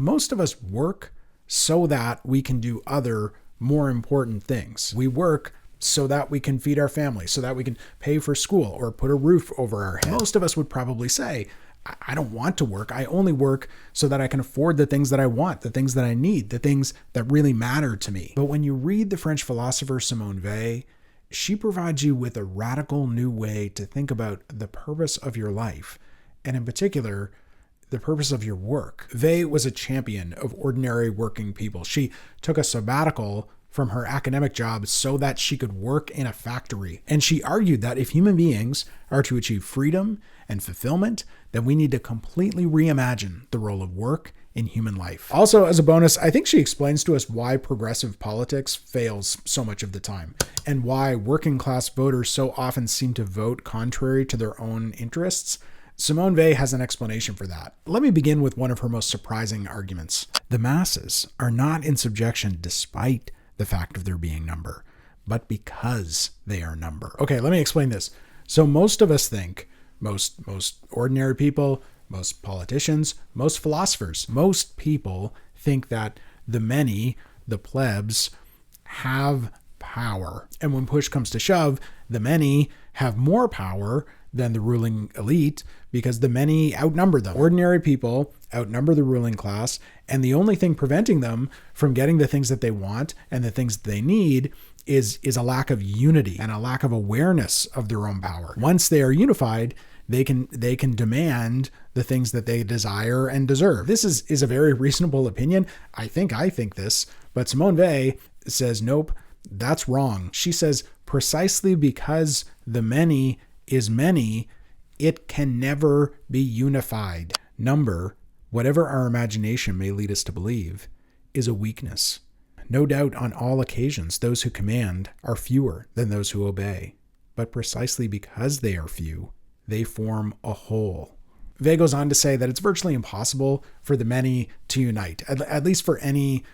Most of us work so that we can do other more important things. We work so that we can feed our family, so that we can pay for school or put a roof over our head. Most of us would probably say, I don't want to work. I only work so that I can afford the things that I want, the things that I need, the things that really matter to me. But when you read the French philosopher Simone Weil, she provides you with a radical new way to think about the purpose of your life, and in particular, the purpose of your work. Weil was a champion of ordinary working people. She took a sabbatical from her academic job so that she could work in a factory. And she argued that if human beings are to achieve freedom and fulfillment, then we need to completely reimagine the role of work in human life. Also, as a bonus, I think she explains to us why progressive politics fails so much of the time, and why working class voters so often seem to vote contrary to their own interests. Simone Weil has an explanation for that. Let me begin with one of her most surprising arguments. The masses are not in subjection despite the fact of their being number, but because they are number. Okay, let me explain this. So most of us think, most ordinary people, most politicians, most philosophers, most people think that the many, the plebs, have power. And when push comes to shove, the many have more power than the ruling elite because the many outnumber them. Ordinary people outnumber the ruling class, and the only thing preventing them from getting the things that they want and the things that they need is a lack of unity and a lack of awareness of their own power. Once they are unified, they can demand the things that they desire and deserve. This is a very reasonable opinion. I think this, but Simone Weil says, nope, that's wrong. She says, precisely because the many is many, it can never be unified. Number, whatever our imagination may lead us to believe, is a weakness. No doubt on all occasions, those who command are fewer than those who obey. But precisely because they are few, they form a whole. Weil goes on to say that it's virtually impossible for the many to unite, at least for any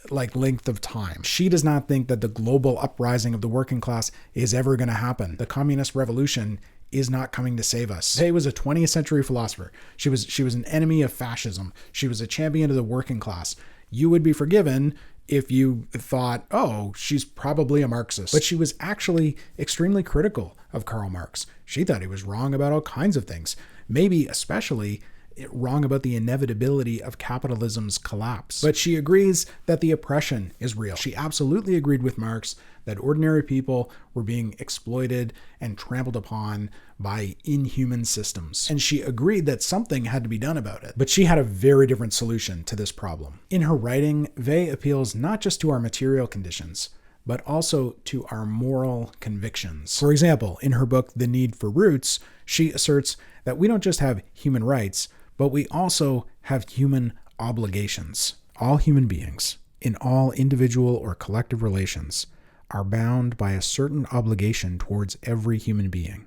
length of time. She does not think that the global uprising of the working class is ever going to happen. The communist revolution is not coming to save us. Weil was a 20th century philosopher. She was an enemy of fascism. She was a champion of the working class. You would be forgiven if you thought, oh, she's probably a Marxist. But she was actually extremely critical of Karl Marx. She thought he was wrong about all kinds of things, maybe especially wrong about the inevitability of capitalism's collapse. But she agrees that the oppression is real. She absolutely agreed with Marx that ordinary people were being exploited and trampled upon by inhuman systems. And she agreed that something had to be done about it. But she had a very different solution to this problem. In her writing, Weil appeals not just to our material conditions, but also to our moral convictions. For example, in her book, The Need for Roots, she asserts that we don't just have human rights, but we also have human obligations. All human beings, in all individual or collective relations, are bound by a certain obligation towards every human being.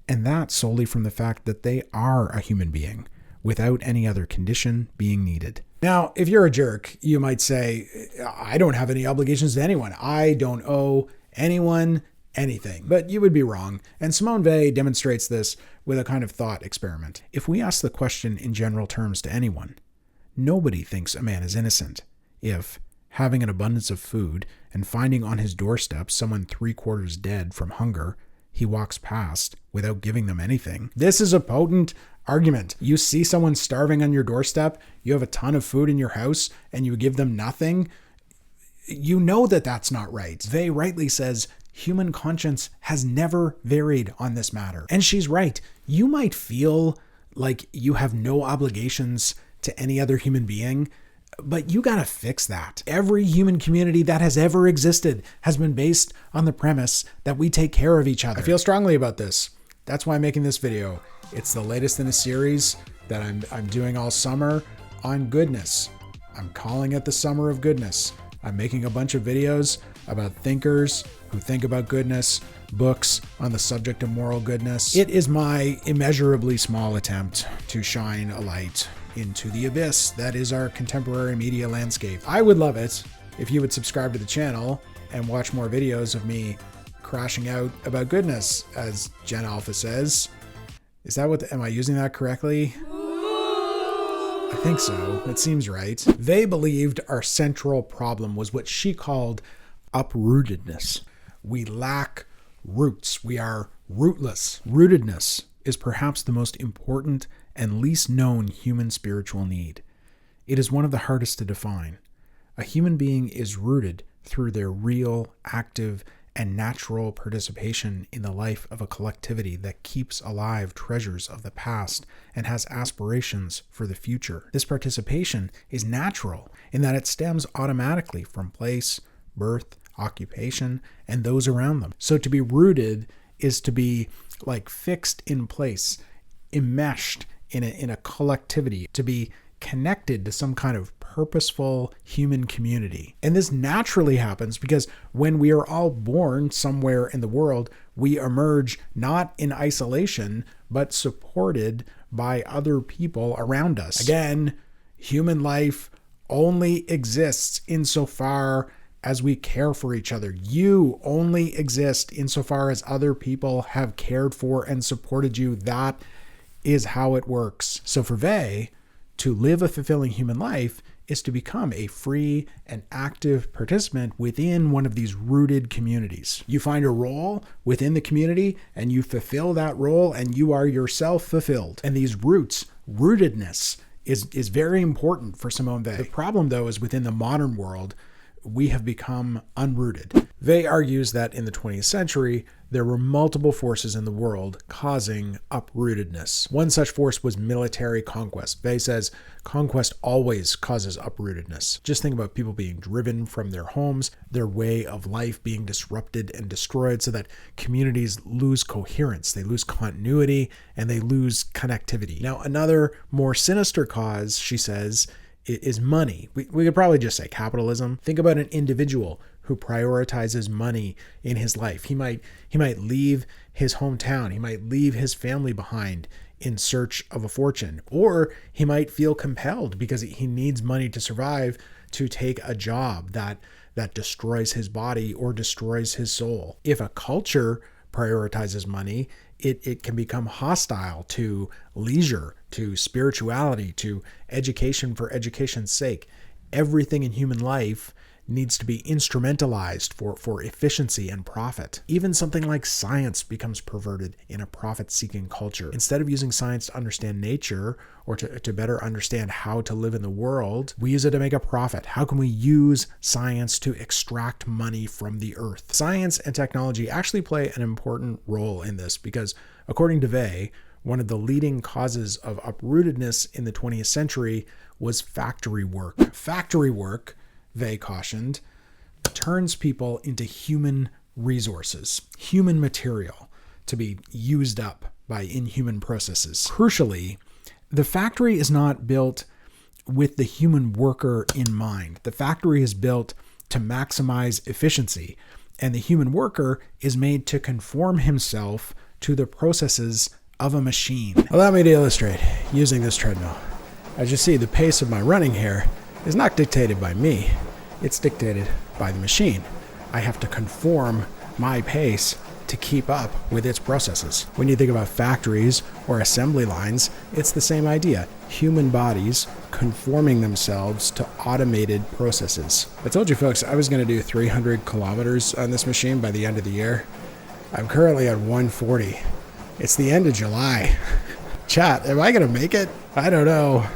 And that solely from the fact that they are a human being, without any other condition being needed. Now, if you're a jerk, you might say, I don't have any obligations to anyone. I don't owe anyone anything. But you would be wrong. And Simone Weil demonstrates this with a kind of thought experiment. If we ask the question in general terms to anyone, nobody thinks a man is innocent if, having an abundance of food and finding on his doorstep someone 3/4 dead from hunger, he walks past without giving them anything. This is a potent argument. You see someone starving on your doorstep, you have a ton of food in your house, and you give them nothing. You know that that's not right. Weil rightly says, human conscience has never varied on this matter. And she's right. You might feel like you have no obligations to any other human being, but you gotta fix that. Every human community that has ever existed has been based on the premise that we take care of each other. I feel strongly about this. That's why I'm making this video. It's the latest in a series that I'm doing all summer on goodness. I'm calling it the Summer of Goodness. I'm making a bunch of videos about thinkers who think about goodness, books on the subject of moral goodness. It is my immeasurably small attempt to shine a light into the abyss that is our contemporary media landscape. I would love it if you would subscribe to the channel and watch more videos of me crashing out about goodness, as Gen Alpha says. Am I using that correctly? I think so. It seems right. They believed our central problem was what she called uprootedness. We lack roots. We are rootless. Rootedness is perhaps the most important and least known human spiritual need. It is one of the hardest to define. A human being is rooted through their real, active, and natural participation in the life of a collectivity that keeps alive treasures of the past and has aspirations for the future. This participation is natural in that it stems automatically from place, birth, occupation, and those around them. So to be rooted is to be like fixed in place, enmeshed in a collectivity, to be connected to some kind of purposeful human community. And this naturally happens because when we are all born somewhere in the world, we emerge not in isolation, but supported by other people around us. Again, human life only exists insofar as we care for each other. You only exist insofar as other people have cared for and supported you. That is how it works. So for Weil, to live a fulfilling human life is to become a free and active participant within one of these rooted communities. You find a role within the community and you fulfill that role and you are yourself fulfilled. And these roots, rootedness, is very important for Simone Weil. The problem, though, is within the modern world, we have become unrooted. Weil argues that in the 20th century, there were multiple forces in the world causing uprootedness. One such force was military conquest. Weil says conquest always causes uprootedness. Just think about people being driven from their homes, their way of life being disrupted and destroyed so that communities lose coherence, they lose continuity, and they lose connectivity. Now, another more sinister cause, she says, is money. We could probably just say capitalism. Think about an individual who prioritizes money in his life. He might leave his hometown. He might leave his family behind in search of a fortune. Or he might feel compelled because he needs money to survive to take a job that destroys his body or destroys his soul. If a culture prioritizes money, it can become hostile to leisure, to spirituality, to education for education's sake. Everything in human life needs to be instrumentalized for efficiency and profit. Even something like science becomes perverted in a profit-seeking culture. Instead of using science to understand nature or to better understand how to live in the world, we use it to make a profit. How can we use science to extract money from the earth? Science and technology actually play an important role in this because, according to Weil, one of the leading causes of uprootedness in the 20th century was factory work. Factory work, Weil cautioned, turns people into human resources, human material to be used up by inhuman processes. Crucially, the factory is not built with the human worker in mind. The factory is built to maximize efficiency, and the human worker is made to conform himself to the processes of a machine. Allow me to illustrate using this treadmill. As you see, the pace of my running here is not dictated by me. It's dictated by the machine. I have to conform my pace to keep up with its processes. When you think about factories or assembly lines, it's the same idea. Human bodies conforming themselves to automated processes. I told you folks I was going to do 300 kilometers on this machine by the end of the year. I'm currently at 140. It's the end of July. Chat, am I going to make it? I don't know.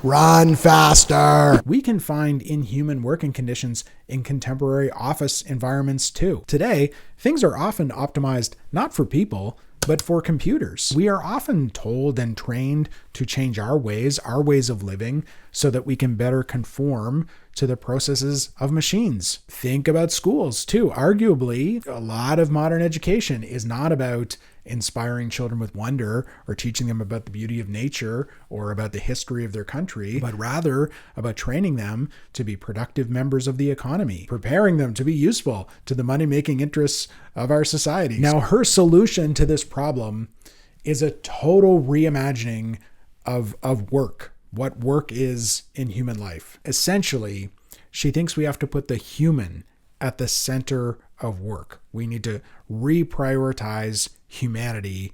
Run faster. We can find inhuman working conditions in contemporary office environments too. Today, things are often optimized not for people, but for computers. We are often told and trained to change our ways of living so that we can better conform to the processes of machines. Think about schools too. Arguably, a lot of modern education is not about inspiring children with wonder or teaching them about the beauty of nature or about the history of their country, but rather about training them to be productive members of the economy, preparing them to be useful to the money-making interests of our society. Now, her solution to this problem is a total reimagining of work, what work is in human life. Essentially, she thinks we have to put the human at the center of work. We need to reprioritize humanity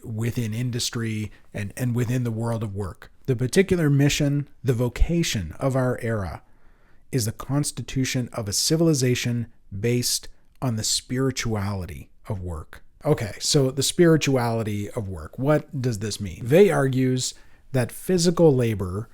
within industry and within the world of work. The particular mission, the vocation of our era, is the constitution of a civilization based on the spirituality of work. Okay, so the spirituality of work. What does this mean? Weil argues that physical labor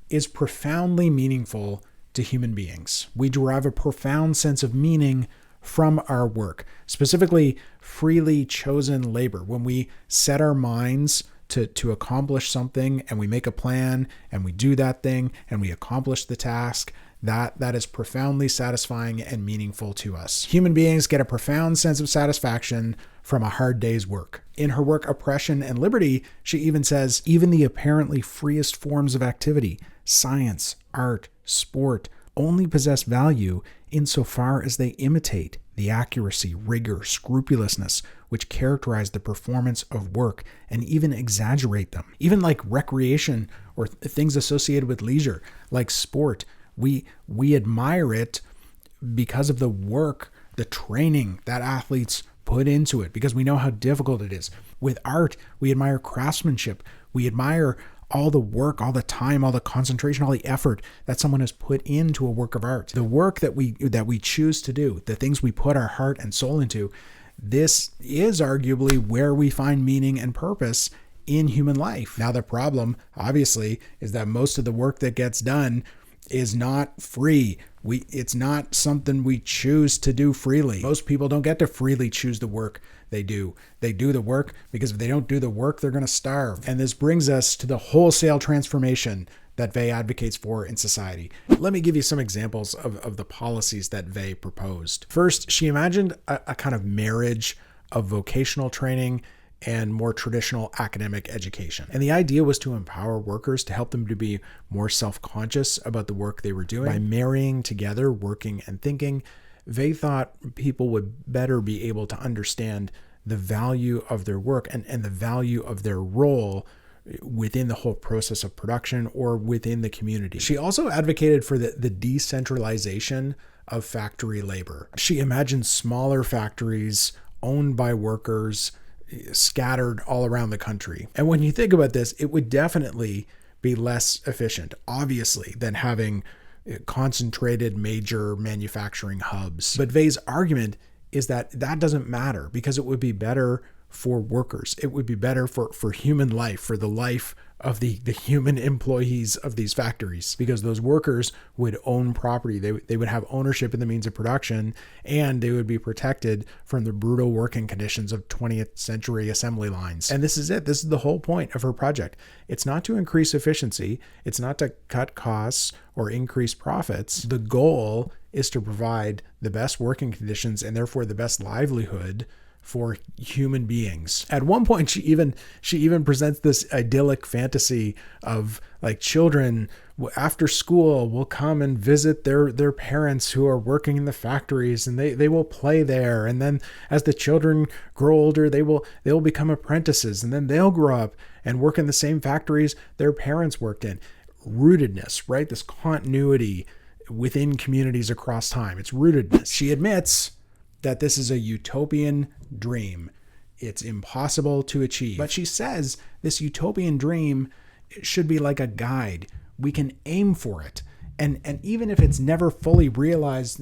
is profoundly meaningful to human beings. We derive a profound sense of meaning from our work, specifically freely chosen labor. When we set our minds to accomplish something and we make a plan and we do that thing and we accomplish the task, that is profoundly satisfying and meaningful to us. Human beings get a profound sense of satisfaction from a hard day's work. In her work, Oppression and Liberty, she even says, even the apparently freest forms of activity, science, art, sport, only possess value insofar as they imitate the accuracy, rigor, scrupulousness which characterize the performance of work and even exaggerate them. Even like recreation or things associated with leisure, like sport, we admire it because of the work, the training that athletes put into it, because we know how difficult it is. With art, we admire craftsmanship. We admire all the work, all the time, all the concentration, all the effort that someone has put into a work of art. The work that we choose to do, the things we put our heart and soul into, this is arguably where we find meaning and purpose in human life. Now, the problem, obviously, is that most of the work that gets done is not free. It's not something we choose to do freely. Most people don't get to freely choose the work they do. They do the work because if they don't do the work, they're going to starve. And this brings us to the wholesale transformation that Weil advocates for in society. Let me give you some examples of the policies that Weil proposed. First, she imagined a kind of marriage of vocational training and more traditional academic education. And the idea was to empower workers, to help them to be more self-conscious about the work they were doing. By marrying together working and thinking, they thought people would better be able to understand the value of their work and the value of their role within the whole process of production or within the community. She also advocated for the decentralization of factory labor. She imagined smaller factories owned by workers scattered all around the country. And when you think about this, it would definitely be less efficient, obviously, than having concentrated major manufacturing hubs. But Weil's argument is that doesn't matter because it would be better for workers. It would be better for human life, for the life of the human employees of these factories, because those workers would own property. They would have ownership in the means of production, and they would be protected from the brutal working conditions of 20th century assembly lines. And this is it. This is the whole point of her project. It's not to increase efficiency. It's not to cut costs or increase profits. The goal is to provide the best working conditions and therefore the best livelihood for human beings. At one point, she even presents this idyllic fantasy of like children after school will come and visit their parents who are working in the factories, and they will play there. And then as the children grow older, they will become apprentices, and then they'll grow up and work in the same factories their parents worked in. Rootedness, right? This continuity within communities across time. It's rootedness. She admits that this is a utopian dream. It's impossible to achieve. But she says this utopian dream should be like a guide. We can aim for it. And even if it's never fully realized,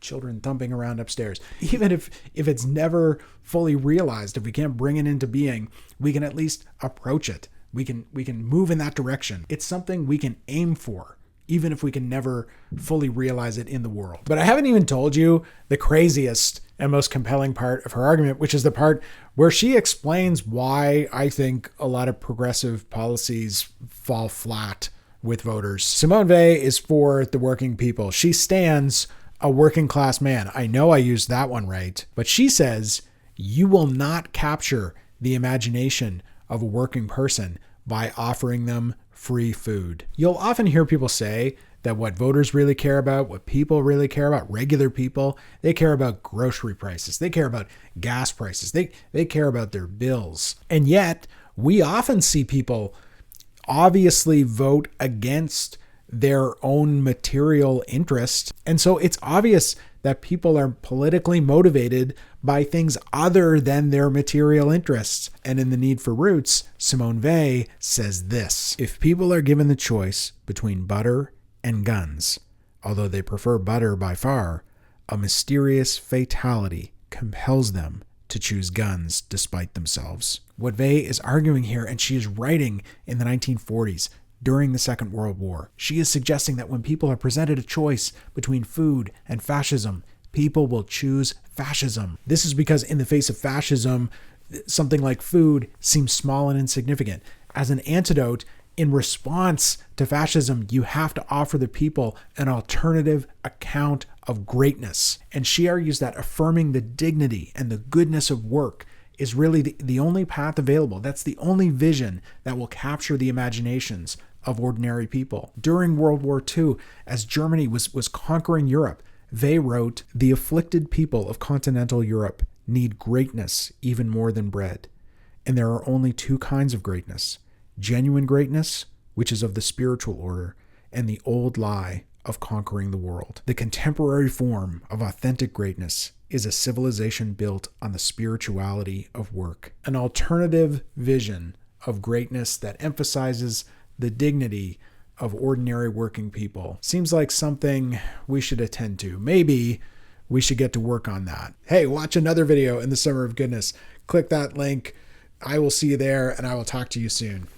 children thumping around upstairs, even if it's never fully realized, if we can't bring it into being, we can at least approach it. We can move in that direction. It's something we can aim for, even if we can never fully realize it in the world. But I haven't even told you the craziest and most compelling part of her argument, which is the part where she explains why I think a lot of progressive policies fall flat with voters. Simone Weil is for the working people. She stands a working class man. I know I used that one right, but she says you will not capture the imagination of a working person by offering them free food. You'll often hear people say that what voters really care about, what people really care about, regular people, they care about grocery prices. They care about gas prices. They care about their bills. And yet, we often see people obviously vote against their own material interest. And so it's obvious that people are politically motivated by things other than their material interests. And in The Need for Roots, Simone Weil says this: if people are given the choice between butter and guns, although they prefer butter by far, a mysterious fatality compels them to choose guns despite themselves. What Weil is arguing here, and she is writing in the 1940s, during the Second World War, she is suggesting that when people are presented a choice between food and fascism, people will choose fascism. This is because in the face of fascism, something like food seems small and insignificant. As an antidote, in response to fascism, you have to offer the people an alternative account of greatness. And she argues that affirming the dignity and the goodness of work is really the only path available. That's the only vision that will capture the imaginations of ordinary people. During World War II, as Germany was conquering Europe, they wrote, "The afflicted people of continental Europe need greatness even more than bread. And there are only two kinds of greatness: genuine greatness, which is of the spiritual order, and the old lie of conquering the world." The contemporary form of authentic greatness is a civilization built on the spirituality of work, an alternative vision of greatness that emphasizes the dignity of ordinary working people. Seems like something we should attend to. Maybe we should get to work on that. Hey, watch another video in the Summer of Goodness. Click that link. I will see you there, and I will talk to you soon.